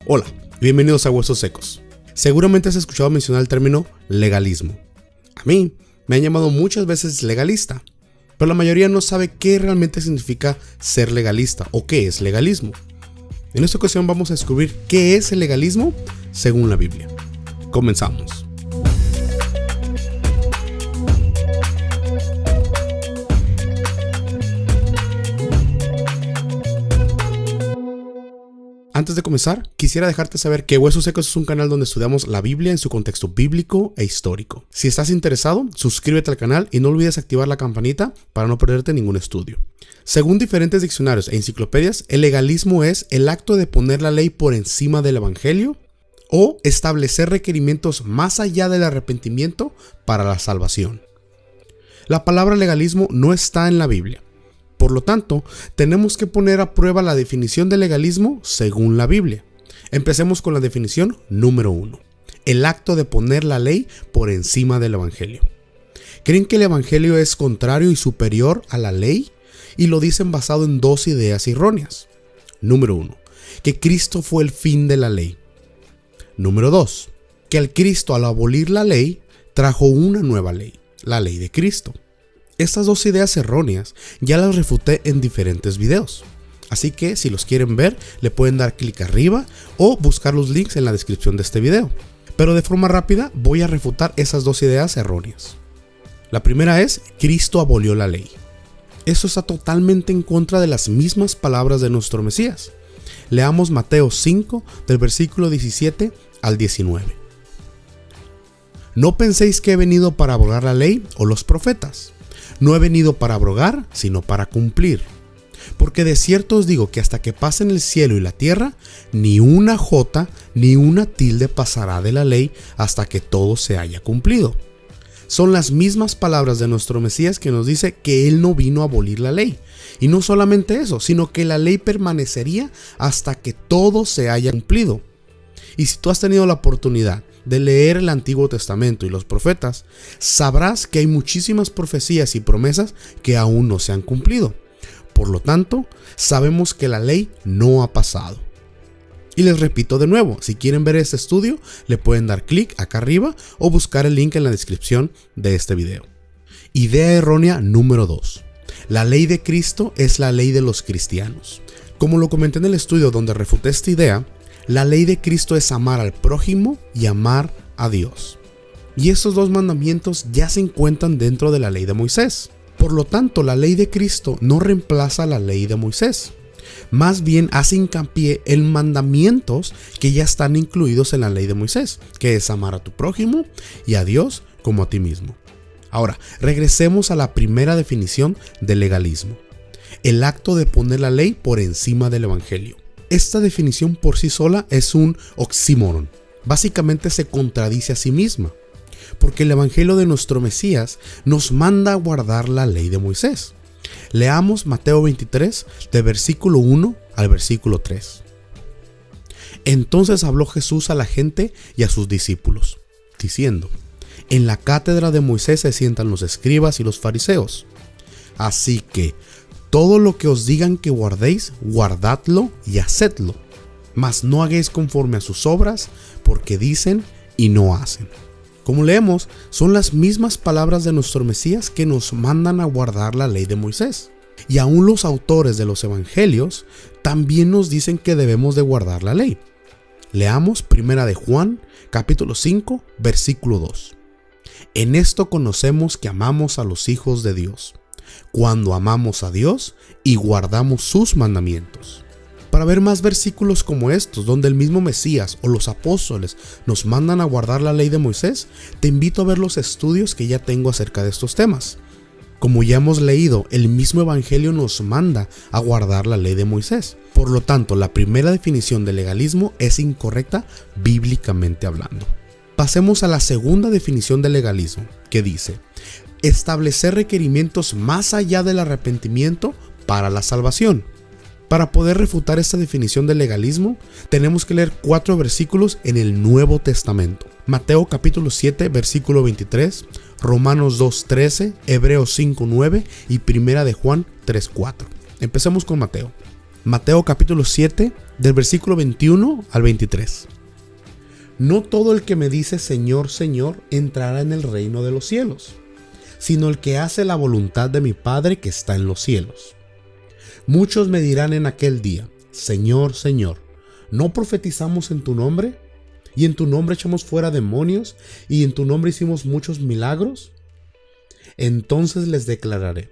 Hola, bienvenidos a Huesos Secos. Seguramente has escuchado mencionar el término legalismo. A mí me han llamado muchas veces legalista, pero la mayoría no sabe qué realmente significa ser legalista o qué es legalismo. En esta ocasión vamos a descubrir qué es el legalismo según la Biblia. Comenzamos. Antes de comenzar, quisiera dejarte saber que Huesos Secos es un canal donde estudiamos la Biblia en su contexto bíblico e histórico. Si estás interesado, suscríbete al canal y no olvides activar la campanita para no perderte ningún estudio. Según diferentes diccionarios e enciclopedias, el legalismo es el acto de poner la ley por encima del evangelio o establecer requerimientos más allá del arrepentimiento para la salvación. La palabra legalismo no está en la Biblia. Por lo tanto, tenemos que poner a prueba la definición de legalismo según la Biblia. Empecemos con la definición número 1. El acto de poner la ley por encima del evangelio. ¿Creen que el evangelio es contrario y superior a la ley? Y lo dicen basado en dos ideas erróneas. Número 1. Que Cristo fue el fin de la ley. Número 2. Que al Cristo, al abolir la ley, trajo una nueva ley, la ley de Cristo. Estas dos ideas erróneas ya las refuté en diferentes videos, así que si los quieren ver le pueden dar clic arriba o buscar los links en la descripción de este video. Pero de forma rápida voy a refutar esas dos ideas erróneas. La primera es: Cristo abolió la ley. Eso está totalmente en contra de las mismas palabras de nuestro Mesías. Leamos Mateo 5 del versículo 17 al 19. No penséis que he venido para abrogar la ley o los profetas. No he venido para abrogar, sino para cumplir. Porque de cierto os digo que hasta que pasen el cielo y la tierra, ni una jota ni una tilde pasará de la ley hasta que todo se haya cumplido. Son las mismas palabras de nuestro Mesías que nos dice que Él no vino a abolir la ley. Y no solamente eso, sino que la ley permanecería hasta que todo se haya cumplido. Y si tú has tenido la oportunidad de leer el Antiguo Testamento y los profetas, sabrás que hay muchísimas profecías y promesas que aún no se han cumplido. Por lo tanto, sabemos que la ley no ha pasado. Y les repito de nuevo, si quieren ver este estudio, le pueden dar clic acá arriba o buscar el link en la descripción de este video. Idea errónea número 2. La ley de Cristo es la ley de los cristianos. Como lo comenté en el estudio donde refuté esta idea, la ley de Cristo es amar al prójimo y amar a Dios. Y estos dos mandamientos ya se encuentran dentro de la ley de Moisés. Por lo tanto, la ley de Cristo no reemplaza la ley de Moisés. Más bien hace hincapié en mandamientos que ya están incluidos en la ley de Moisés, que es amar a tu prójimo y a Dios como a ti mismo. Ahora, regresemos a la primera definición del legalismo. El acto de poner la ley por encima del evangelio. Esta definición por sí sola es un oxímoron. Básicamente se contradice a sí misma, porque el evangelio de nuestro Mesías nos manda a guardar la ley de Moisés. Leamos Mateo 23, de versículo 1 al versículo 3. Entonces habló Jesús a la gente y a sus discípulos, diciendo: En la cátedra de Moisés se sientan los escribas y los fariseos. Así que todo lo que os digan que guardéis, guardadlo y hacedlo. Mas no hagáis conforme a sus obras, porque dicen y no hacen. Como leemos, son las mismas palabras de nuestro Mesías que nos mandan a guardar la ley de Moisés. Y aún los autores de los evangelios también nos dicen que debemos de guardar la ley. Leamos 1 de Juan, capítulo 5, versículo 2. En esto conocemos que amamos a los hijos de Dios, cuando amamos a Dios y guardamos sus mandamientos. Para ver más versículos como estos, donde el mismo Mesías o los apóstoles nos mandan a guardar la ley de Moisés, te invito a ver los estudios que ya tengo acerca de estos temas. Como ya hemos leído, el mismo evangelio nos manda a guardar la ley de Moisés. Por lo tanto, la primera definición de legalismo es incorrecta bíblicamente hablando. Pasemos a la segunda definición de legalismo, que dice: establecer requerimientos más allá del arrepentimiento para la salvación. Para poder refutar esta definición de legalismo, tenemos que leer 4 versículos en el Nuevo Testamento. Mateo capítulo 7, versículo 23, Romanos 2:13, Hebreos 5:9 y 1 de Juan 3:4. Empecemos con Mateo. Mateo capítulo 7, del versículo 21 al 23. No todo el que me dice Señor, Señor, entrará en el reino de los cielos, sino el que hace la voluntad de mi Padre que está en los cielos. Muchos me dirán en aquel día, Señor, Señor, ¿no profetizamos en tu nombre? ¿Y en tu nombre echamos fuera demonios? ¿Y en tu nombre hicimos muchos milagros? Entonces les declararé,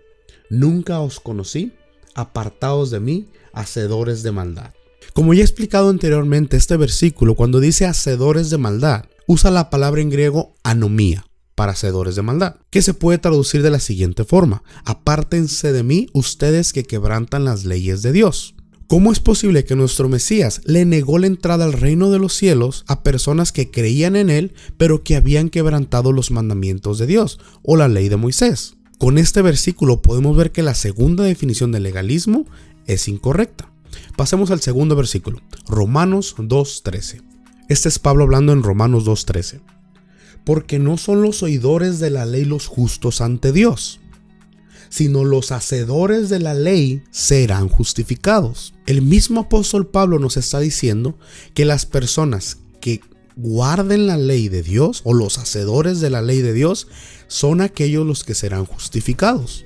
nunca os conocí, apartaos de mí, hacedores de maldad. Como ya he explicado anteriormente, este versículo, cuando dice hacedores de maldad, usa la palabra en griego anomía para hacedores de maldad, que se puede traducir de la siguiente forma: apártense de mí ustedes que quebrantan las leyes de Dios. ¿Cómo es posible que nuestro Mesías le negó la entrada al reino de los cielos a personas que creían en él, pero que habían quebrantado los mandamientos de Dios o la ley de Moisés? Con este versículo podemos ver que la segunda definición de legalismo es incorrecta. Pasemos al segundo versículo, Romanos 2:13. Este es Pablo hablando en Romanos 2:13. Porque no son los oidores de la ley los justos ante Dios, sino los hacedores de la ley serán justificados. El mismo apóstol Pablo nos está diciendo que las personas que guarden la ley de Dios o los hacedores de la ley de Dios son aquellos los que serán justificados.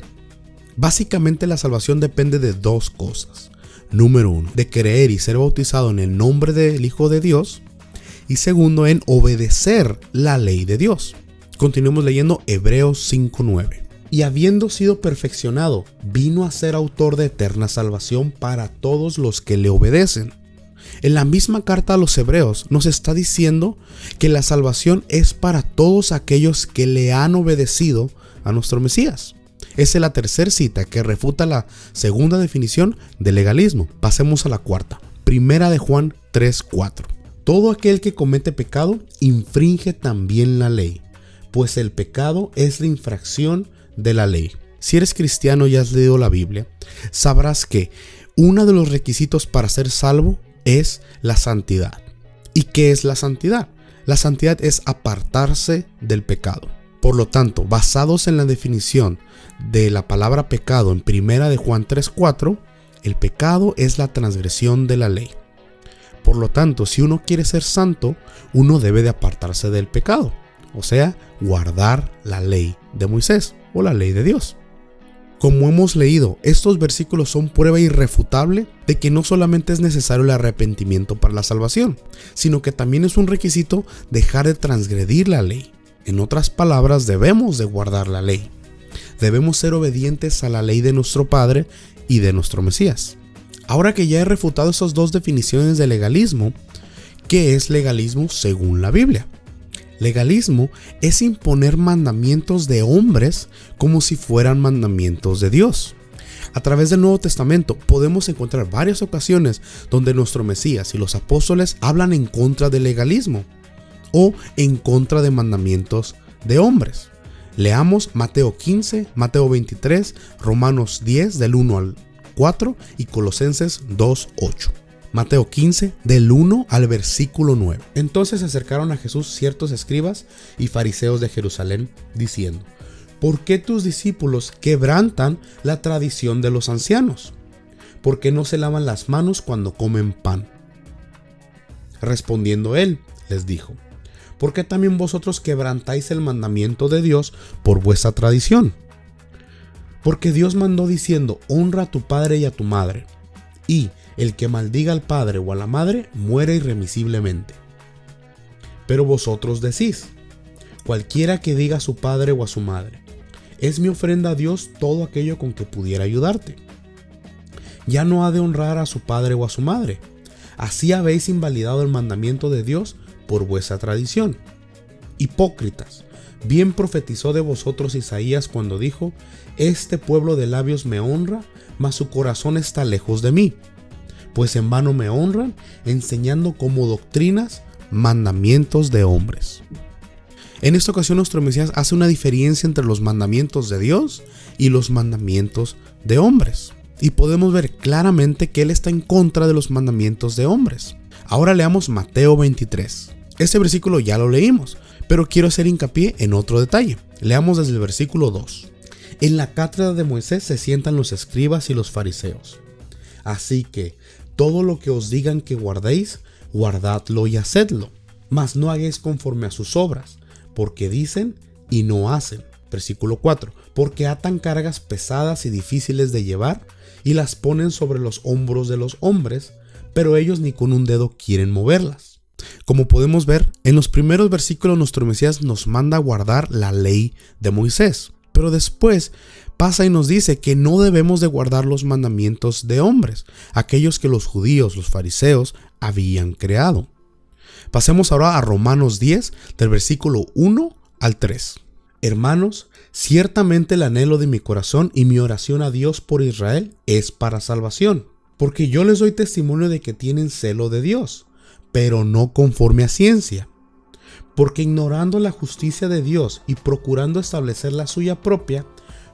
Básicamente la salvación depende de dos cosas. Número 1, de creer y ser bautizado en el nombre del Hijo de Dios. Y segundo, en obedecer la ley de Dios. Continuemos leyendo Hebreos 5:9. Y habiendo sido perfeccionado, vino a ser autor de eterna salvación para todos los que le obedecen. En la misma carta a los Hebreos nos está diciendo que la salvación es para todos aquellos que le han obedecido a nuestro Mesías. Esa es la tercera cita que refuta la segunda definición de legalismo. Pasemos a la cuarta. Primera de Juan 3:4. Todo aquel que comete pecado infringe también la ley, pues el pecado es la infracción de la ley. Si eres cristiano y has leído la Biblia, sabrás que uno de los requisitos para ser salvo es la santidad. ¿Y qué es la santidad? La santidad es apartarse del pecado. Por lo tanto, basados en la definición de la palabra pecado en Primera de Juan 3:4, el pecado es la transgresión de la ley. Por lo tanto, si uno quiere ser santo, uno debe de apartarse del pecado, o sea, guardar la ley de Moisés o la ley de Dios. Como hemos leído, estos versículos son prueba irrefutable de que no solamente es necesario el arrepentimiento para la salvación, sino que también es un requisito dejar de transgredir la ley. En otras palabras, debemos de guardar la ley. Debemos ser obedientes a la ley de nuestro Padre y de nuestro Mesías. Ahora que ya he refutado esas dos definiciones de legalismo, ¿qué es legalismo según la Biblia? Legalismo es imponer mandamientos de hombres como si fueran mandamientos de Dios. A través del Nuevo Testamento podemos encontrar varias ocasiones donde nuestro Mesías y los apóstoles hablan en contra del legalismo o en contra de mandamientos de hombres. Leamos Mateo 15, Mateo 23, Romanos 10 del 1 al 4 y Colosenses 2:8. Mateo 15 del 1 al versículo 9. Entonces se acercaron a Jesús ciertos escribas y fariseos de Jerusalén, diciendo: ¿por qué tus discípulos quebrantan la tradición de los ancianos? ¿Por qué no se lavan las manos cuando comen pan? Respondiendo él, les dijo: ¿por qué también vosotros quebrantáis el mandamiento de Dios por vuestra tradición? Porque Dios mandó diciendo: honra a tu padre y a tu madre, y el que maldiga al padre o a la madre muere irremisiblemente. Pero vosotros decís: cualquiera que diga a su padre o a su madre, es mi ofrenda a Dios todo aquello con que pudiera ayudarte, ya no ha de honrar a su padre o a su madre. Así habéis invalidado el mandamiento de Dios por vuestra tradición. Hipócritas, bien profetizó de vosotros Isaías cuando dijo: este pueblo de labios me honra, mas su corazón está lejos de mí, pues en vano me honran, enseñando como doctrinas mandamientos de hombres. En esta ocasión nuestro Mesías hace una diferencia entre los mandamientos de Dios y los mandamientos de hombres, y podemos ver claramente que Él está en contra de los mandamientos de hombres. Ahora leamos Mateo 23. Este versículo ya lo leímos, pero quiero hacer hincapié en otro detalle. Leamos desde el versículo 2. En la cátedra de Moisés se sientan los escribas y los fariseos. Así que todo lo que os digan que guardéis, guardadlo y hacedlo. Mas no hagáis conforme a sus obras, porque dicen y no hacen. Versículo 4. Porque atan cargas pesadas y difíciles de llevar y las ponen sobre los hombros de los hombres, pero ellos ni con un dedo quieren moverlas. Como podemos ver, en los primeros versículos nuestro Mesías nos manda a guardar la ley de Moisés, pero después pasa y nos dice que no debemos de guardar los mandamientos de hombres, aquellos que los judíos, los fariseos, habían creado. Pasemos ahora a Romanos 10, del versículo 1 al 3. Hermanos, ciertamente el anhelo de mi corazón y mi oración a Dios por Israel es para salvación, porque yo les doy testimonio de que tienen celo de Dios, pero no conforme a ciencia, porque ignorando la justicia de Dios y procurando establecer la suya propia,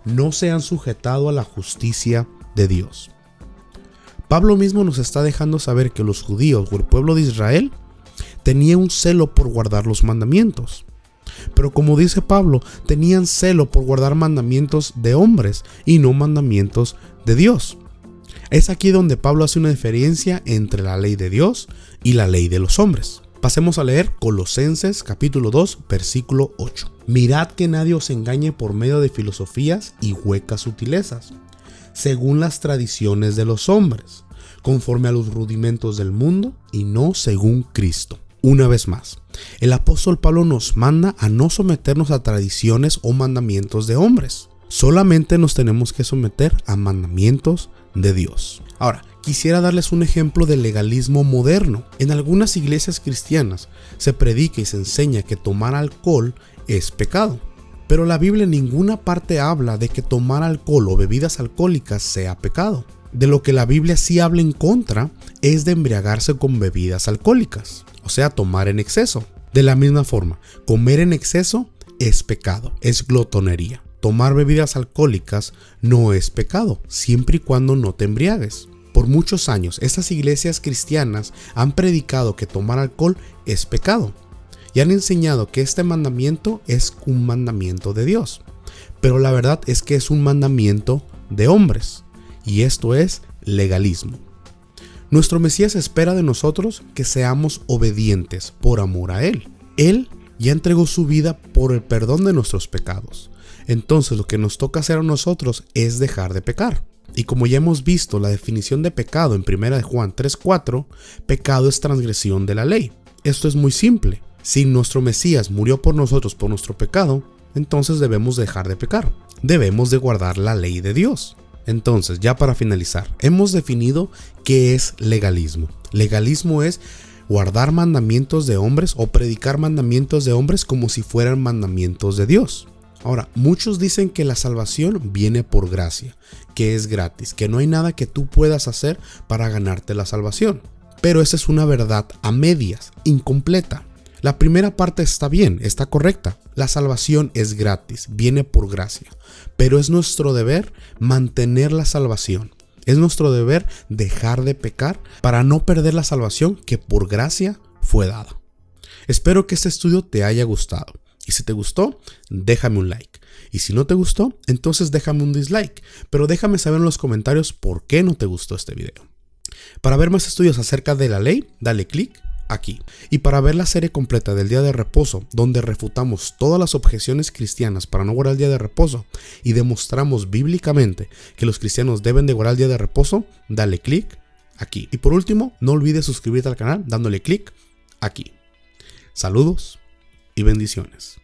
no se han sujetado a la justicia de Dios. Pablo mismo nos está dejando saber que los judíos o el pueblo de Israel tenía un celo por guardar los mandamientos. Pero como dice Pablo, tenían celo por guardar mandamientos de hombres y no mandamientos de Dios. Es aquí donde Pablo hace una diferencia entre la ley de Dios y la ley de los hombres. Pasemos a leer Colosenses capítulo 2, versículo 8. Mirad que nadie os engañe por medio de filosofías y huecas sutilezas, según las tradiciones de los hombres, conforme a los rudimentos del mundo y no según Cristo. Una vez más, el apóstol Pablo nos manda a no someternos a tradiciones o mandamientos de hombres. Solamente nos tenemos que someter a mandamientos de Dios. Ahora, quisiera darles un ejemplo de legalismo moderno. En algunas iglesias cristianas se predica y se enseña que tomar alcohol es pecado. Pero la Biblia en ninguna parte habla de que tomar alcohol o bebidas alcohólicas sea pecado. De lo que la Biblia sí habla en contra es de embriagarse con bebidas alcohólicas, o sea, tomar en exceso. De la misma forma, comer en exceso es pecado, es glotonería. Tomar bebidas alcohólicas no es pecado, siempre y cuando no te embriagues. Por muchos años, estas iglesias cristianas han predicado que tomar alcohol es pecado y han enseñado que este mandamiento es un mandamiento de Dios. Pero la verdad es que es un mandamiento de hombres, y esto es legalismo. Nuestro Mesías espera de nosotros que seamos obedientes por amor a Él. Él ya entregó su vida por el perdón de nuestros pecados. Entonces lo que nos toca hacer a nosotros es dejar de pecar. Y como ya hemos visto la definición de pecado en 1 Juan 3:4, pecado es transgresión de la ley. Esto es muy simple. Si nuestro Mesías murió por nosotros por nuestro pecado, entonces debemos dejar de pecar. Debemos de guardar la ley de Dios. Entonces, ya para finalizar, hemos definido qué es legalismo. Legalismo es guardar mandamientos de hombres o predicar mandamientos de hombres como si fueran mandamientos de Dios. Ahora, muchos dicen que la salvación viene por gracia, que es gratis, que no hay nada que tú puedas hacer para ganarte la salvación. Pero esa es una verdad a medias, incompleta. La primera parte está bien, está correcta. La salvación es gratis, viene por gracia. Pero es nuestro deber mantener la salvación. Es nuestro deber dejar de pecar para no perder la salvación que por gracia fue dada. Espero que este estudio te haya gustado. Y si te gustó, déjame un like. Y si no te gustó, entonces déjame un dislike. Pero déjame saber en los comentarios por qué no te gustó este video. Para ver más estudios acerca de la ley, dale click aquí. Y para ver la serie completa del día de reposo, donde refutamos todas las objeciones cristianas para no guardar el día de reposo y demostramos bíblicamente que los cristianos deben de guardar el día de reposo, dale click aquí. Y por último, no olvides suscribirte al canal dándole click aquí. Saludos y bendiciones.